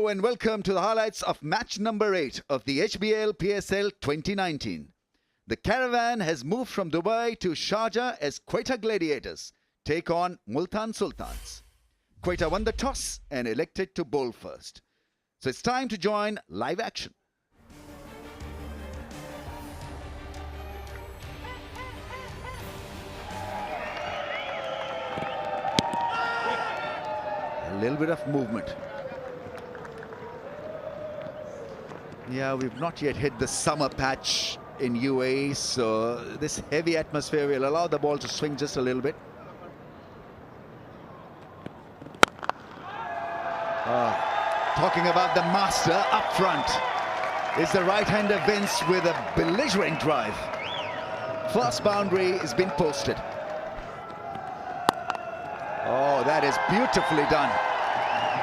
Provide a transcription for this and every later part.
Hello and welcome to the highlights of match number 8 of the HBL PSL 2019. The caravan has moved from Dubai to Sharjah as Quetta Gladiators take on Multan Sultans. Quetta won the toss and elected to bowl first. So it's time to join live action. A little bit of movement. Yeah, we've not yet hit the summer patch in UAE, so this heavy atmosphere will allow the ball to swing just a little bit. Talking about the master up front is the right-hander Vince with a belligerent drive. First boundary has been posted. Oh, that is beautifully done.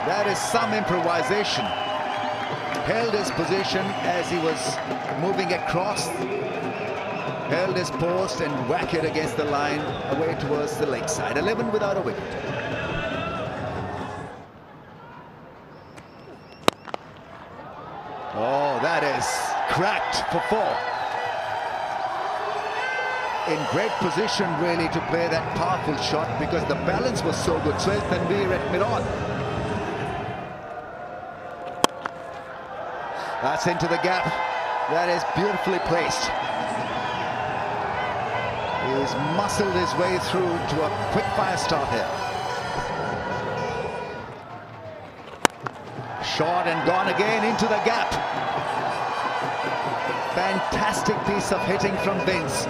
That is some improvisation. Held his position as he was moving across, held his post and whack it against the line away towards the leg side. 11 without a wicket. Oh, that is cracked for 4. In great position really to play that powerful shot because the balance was so good. Swell Tanveer at mid-on. That's into the gap. That is beautifully placed. He's muscled his way through to a quick fire start here. Shot and gone again into the gap. Fantastic piece of hitting from Vince.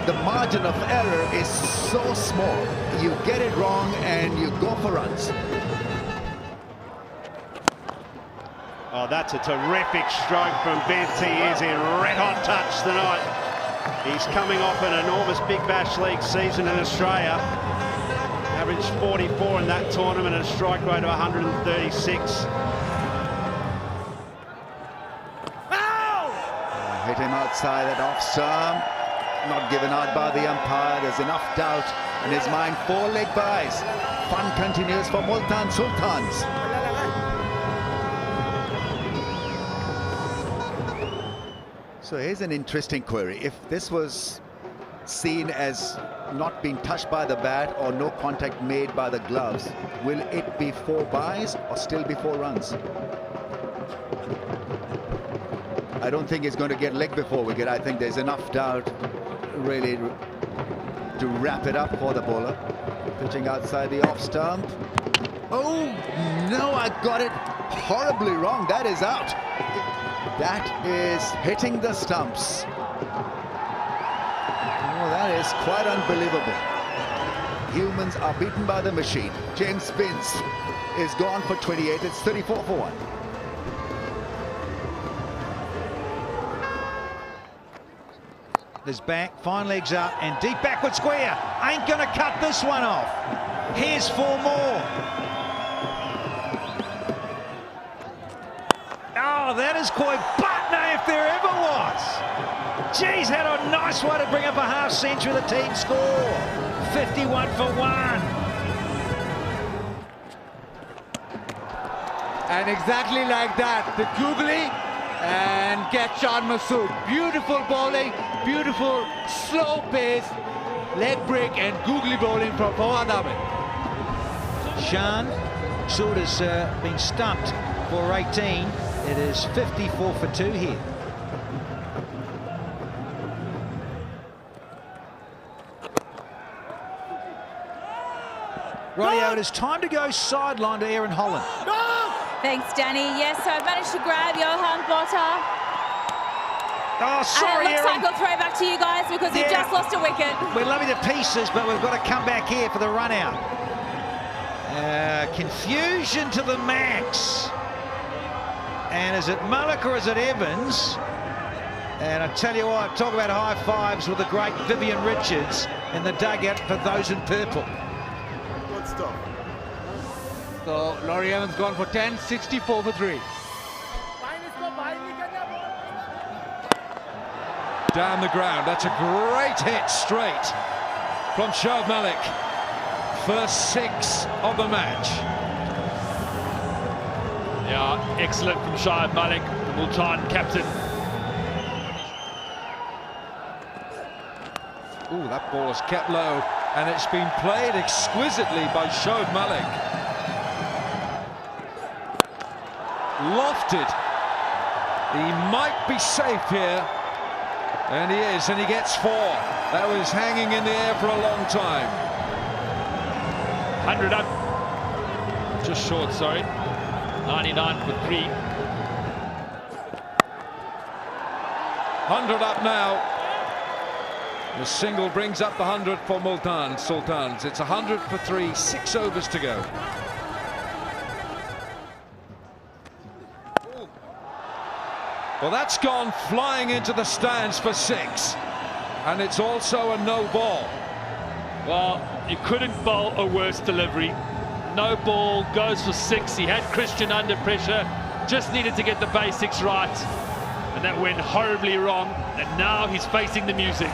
The margin of error is so small. You get it wrong and you go for runs. Oh, that's a terrific stroke from Vince. He is in red-hot touch tonight. He's coming off an enormous Big Bash League season in Australia. Averaged 44 in that tournament and a strike rate of 136. Hit him outside that off stump. Not given out by the umpire. There's enough doubt in his mind. 4 leg byes. Fun continues for Multan Sultans. So here's an interesting query. If this was seen as not being touched by the bat or no contact made by the gloves, will it be 4 byes or still be 4 runs? I don't think it's going to get leg before wicket. I think there's enough doubt really to wrap it up for the bowler. Pitching outside the off stump. Oh, no, I got it horribly wrong. That is out. That is hitting the stumps. Oh, that is quite unbelievable. Humans are beaten by the machine. James Vince is gone for 28. It's 34 for 1. There's back, fine legs up, and deep backward square. Ain't gonna cut this one off. Here's 4 more. Oh, that is Koi Butner if there ever was. Geez, had a nice way to bring up a half century of the team score. 51 for 1. And exactly like that, the googly and catch on Masood. Beautiful bowling, beautiful slow pace, leg break and googly bowling from Fawad Ahmed. Shan Sood has been stumped for 18. It is 54 for 2 here. Rightio, it is time to go sideline to Aaron Holland. Thanks, Danny. Yes, so I've managed to grab Johan Botta. Oh, sorry, and it looks Aaron. like I'll throw back to you guys because you've just lost a wicket. We love you to pieces, but we've got to come back here for the run out. Confusion to the max. And is it Mullock or is it Evans? And I tell you what, talk about high fives with the great Vivian Richards in the dugout for those in purple. Good stuff. So Laurie Evans gone for 10, 64 for 3. Down the ground, that's a great hit straight from Shoaib Malik. First 6 of the match. Yeah, excellent from Shoaib Malik, the Multan captain. Ooh, that ball is kept low, and it's been played exquisitely by Shoaib Malik. Lofted. He might be safe here, and he is, and he gets 4. That was hanging in the air for a long time. 100 up. Just short, sorry. 99 for 3. 100 up now. The single brings up the 100 for Multan Sultans. It's 100 for 3, 6 overs to go. Well, that's gone flying into the stands for 6. And it's also a no ball. Well, you couldn't bowl a worse delivery. No ball, goes for 6. He had Christian under pressure, just needed to get the basics right. And that went horribly wrong. And now he's facing the music.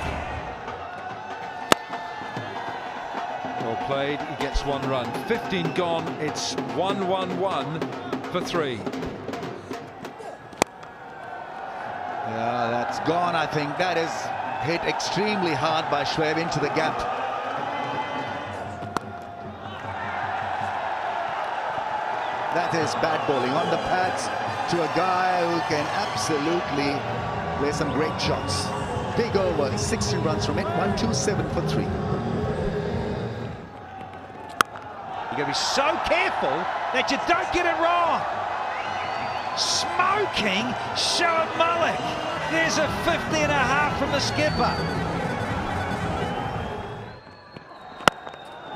Well played, he gets 1 run. 15 gone, it's 1-1-1 for 3. Yeah, that's gone, I think. That is hit extremely hard by Shoaib into the gap. That is bad bowling on the pads to a guy who can absolutely play some great shots. Big over, 16 runs from it, 127 for 3. You've got to be so careful that you don't get it wrong. Smoking Shoaib Malik. There's a 50 and a half from the skipper.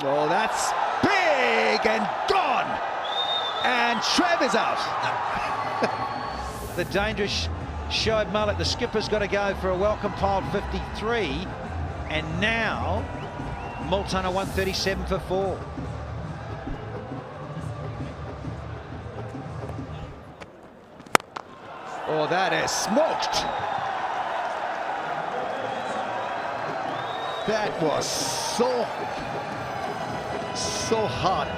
Oh, that's big and gone. And Shoaib is out. The dangerous Shoaib Malik. The skipper's got to go for a welcome piled 53. And now Multan are 137 for 4. Oh, that is smoked. That was so hard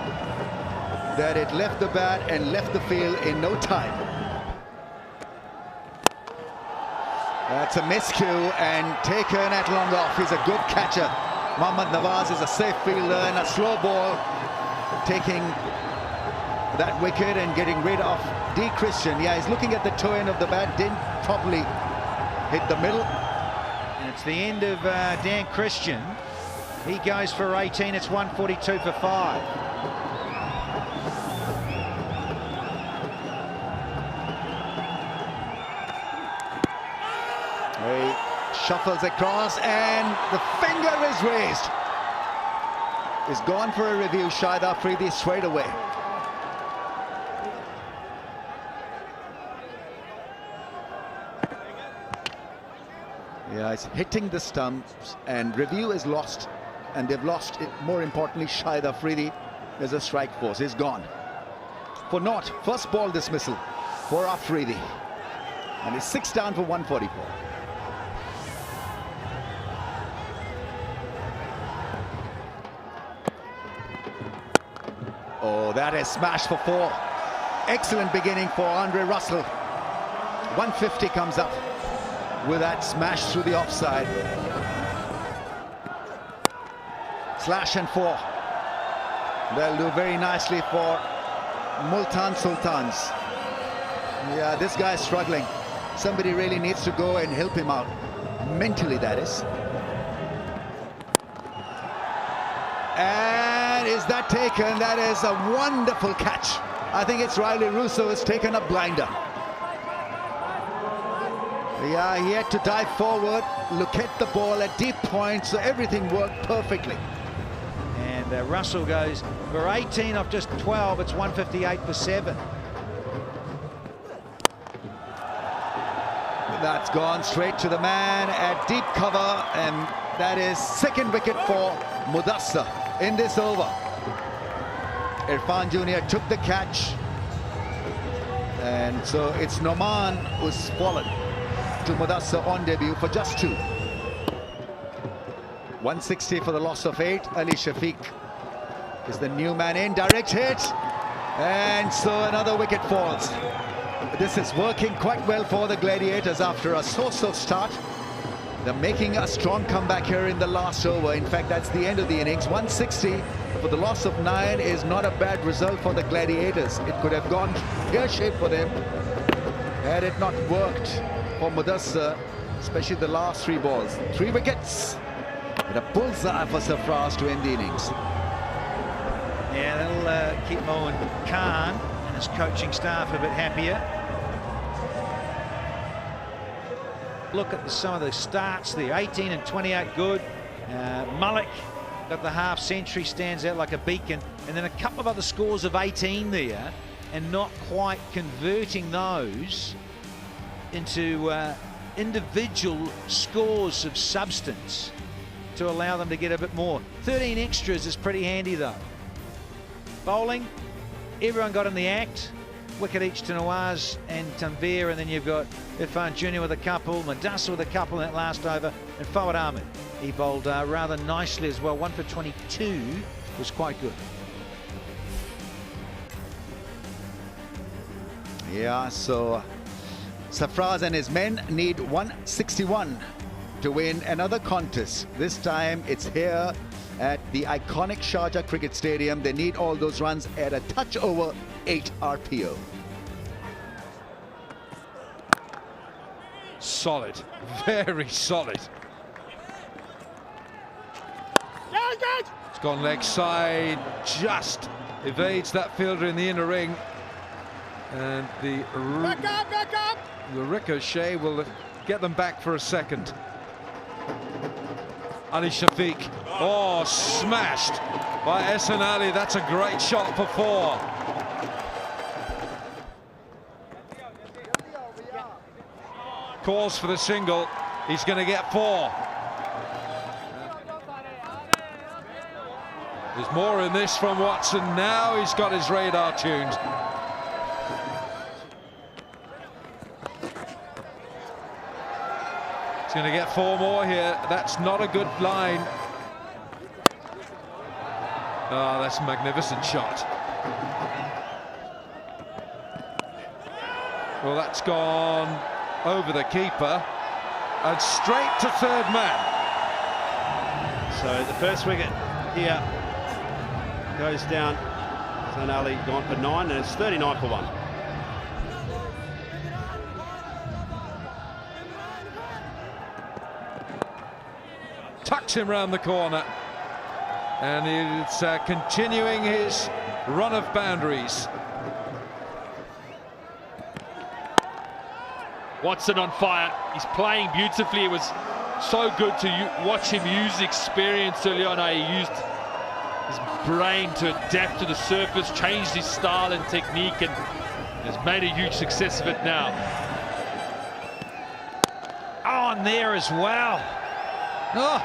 that it left the bat and left the field in no time. That's a miscue and taken at long off. He's a good catcher. Mohammad Nawaz is a safe fielder and a slow ball taking that wicket and getting rid of D. Christian. Yeah, he's looking at the toe end of the bat, didn't properly hit the middle. And it's the end of Dan Christian. He goes for 18, it's 142 for 5. He shuffles across and the finger is raised. He's gone for a review, Shahid Afridi, straight away. Yeah, it's hitting the stumps and review is lost, and they've lost it. More importantly, Shahid Afridi as a strike force is gone for naught. First ball dismissal for Afridi, and he's 6 down for 144. Oh, that is smashed for 4. Excellent beginning for Andre Russell. 150 comes up with that smash through the offside. Slash and 4. They'll do very nicely for Multan Sultans. Yeah, this guy's struggling. Somebody really needs to go and help him out. Mentally, that is. And is that taken? That is a wonderful catch. I think it's Riley Russo has taken a blinder. Yeah, he had to dive forward, look at the ball at deep point, so everything worked perfectly. And Russell goes for 18 off just 12. It's 158 for 7. That's gone straight to the man at deep cover, and that is second wicket for Mudassar in this over. Irfan Jr. took the catch, and so it's Noman who's fallen to Mudassar on debut for just 2. 160 for the loss of 8. Ali Shafiq is the new man in. Direct hit. And so another wicket falls. This is working quite well for the Gladiators after a so-so start. They're making a strong comeback here in the last over. In fact, that's the end of the innings. 160 for the loss of 9 is not a bad result for the Gladiators. It could have gone pear-shaped for them had it not worked for Mudassar, especially the last 3 balls. 3 wickets. And a bullseye for Sarfraz to end the innings. Yeah, that'll keep Mohan Khan and his coaching staff a bit happier. Look at some of the starts there. 18 and 28 good. Malik got the half century, stands out like a beacon. And then a couple of other scores of 18 there, and not quite converting those into individual scores of substance to allow them to get a bit more. 13 extras is pretty handy though. Bowling, everyone got in the act. Wicket each to Nawaz and Tanveer, and then you've got Irfan Jr. with a couple, Mudassar with a couple in that last over, and Fawad Ahmed. He bowled rather nicely as well. 1 for 22 was quite good. Yeah, so Sarfraz and his men need 161 to win another contest. This time it's here at the iconic Sharjah Cricket Stadium. They need all those runs at a touch over 8 RPO. Solid, very solid. It's gone leg side, just evades that fielder in the inner ring. And the ricochet will get them back for a second. Ali Shafiq, oh, smashed by Ehsan Ali. That's a great shot for 4. Calls for the single. He's going to get 4. There's more in this from Watson. Now he's got his radar tuned. He's going to get 4 more here. That's not a good line. Oh, that's a magnificent shot. Well, that's gone over the keeper and straight to 3rd man. So the first wicket here goes down. Ehsan Ali gone for 9, and it's 39 for 1. Tucks him round the corner, and it's continuing his run of boundaries. Watson on fire. He's playing beautifully. It was so good to watch him use experience early on. He used his brain to adapt to the surface, changed his style and technique, and has made a huge success of it now. Oh, and there as well. Oh,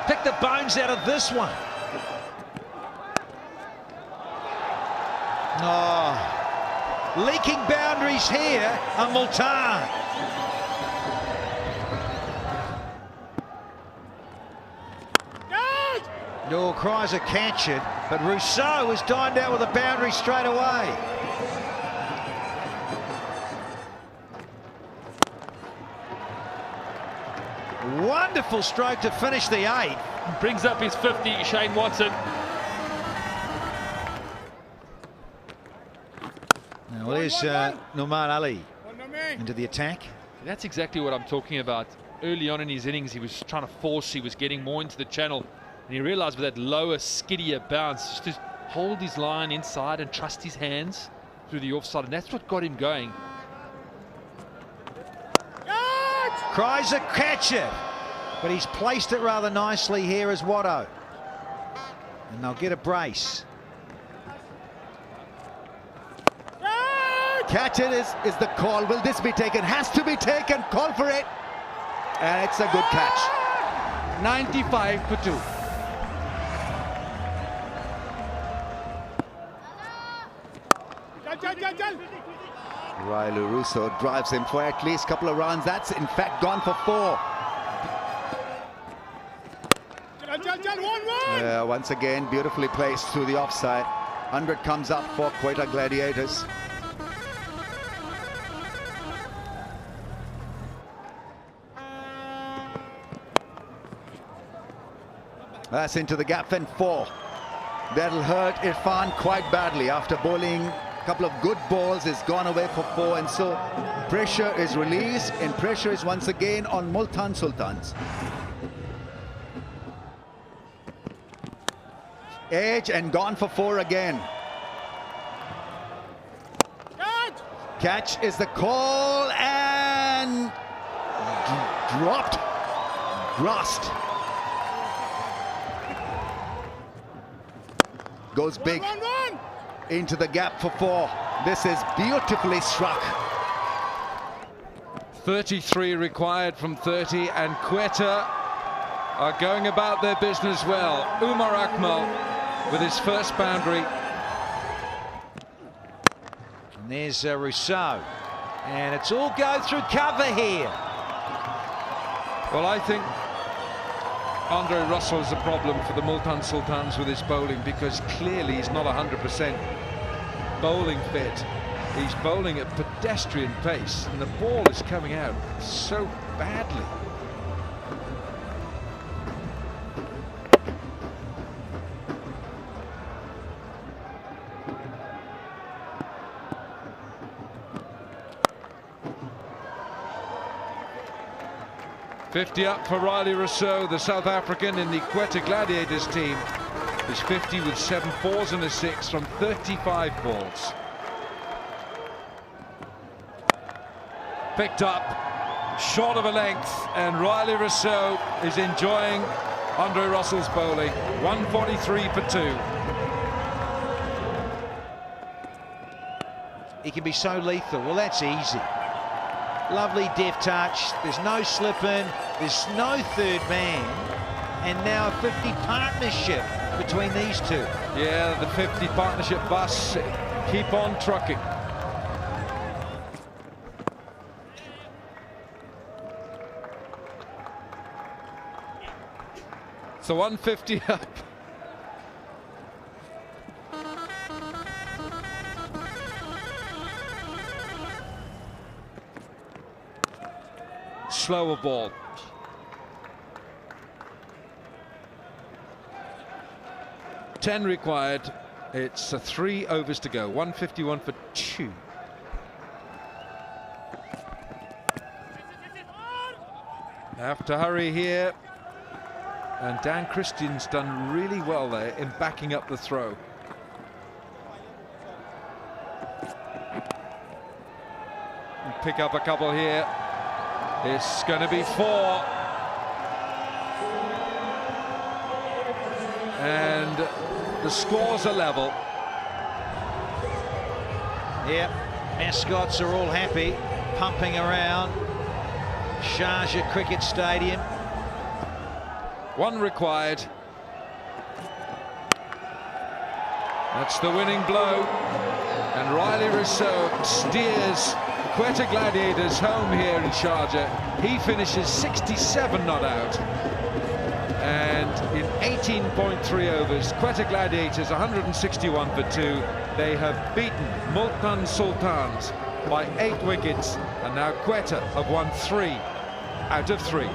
pick the bones out of this one. Oh. Leaking boundaries here on Multan. No, cries a catch it, but Rousseau was dined out with a boundary straight away. Wonderful stroke to finish the 8. Brings up his 50, Shane Watson. Now there's Nouman Ali into the attack. That's exactly what I'm talking about. Early on in his innings, he was trying to force, he was getting more into the channel, and he realized with that lower, skiddier bounce, just to hold his line inside and trust his hands through the offside, and that's what got him going. Cries a catch it, but he's placed it rather nicely here as Watto. And they'll get a brace. Catch it is the call. Will this be taken? Has to be taken. Call for it. And it's a good catch. 95 for 2. Railu Russo drives him for at least a couple of runs. That's in fact gone for 4. Once again, beautifully placed through the offside. 100 comes up for Quetta Gladiators. That's into the gap, then 4. That'll hurt Irfan quite badly. After bowling a couple of good balls, it's gone away for 4, and so pressure is released, and pressure is once again on Multan Sultans. Edge and gone for 4 again. Catch is the call, and dropped, grasped. Goes big into the gap for 4. This is beautifully struck. 33 required from 30, and Quetta are going about their business well. Umar Akmal with his first boundary. And there's Rousseau. And it's all go through cover here. Well, I think Andre Russell is a problem for the Multan Sultans with his bowling, because clearly he's not 100% bowling fit. He's bowling at pedestrian pace, and the ball is coming out so badly. .50 up for Riley Rousseau, the South African in the Quetta Gladiators team. He's 50 with 7 4s and a 6 from 35 balls. Picked up, short of a length, and Riley Rousseau is enjoying Andre Russell's bowling. 143 for 2. He can be so lethal. Well, that's easy. Lovely deft touch. There's no slipping. There's no third man. And now a 50 partnership between these two. Yeah, the 50 partnership bus keep on trucking. So 150 up. Slower ball. Ten required. It's 3 overs to go. 151 for 2. Have to hurry here. And Dan Christian's done really well there in backing up the throw. And pick up a couple here. It's going to be 4. And the scores are level. Yep, mascots are all happy, pumping around Sharjah Cricket Stadium. 1 required. That's the winning blow. And Riley Rousseau steers Quetta Gladiators home here in Sharjah. He finishes 67 not out. And in 18.3 overs, Quetta Gladiators 161 for 2. They have beaten Multan Sultans by 8 wickets, and now Quetta have won 3 out of 3.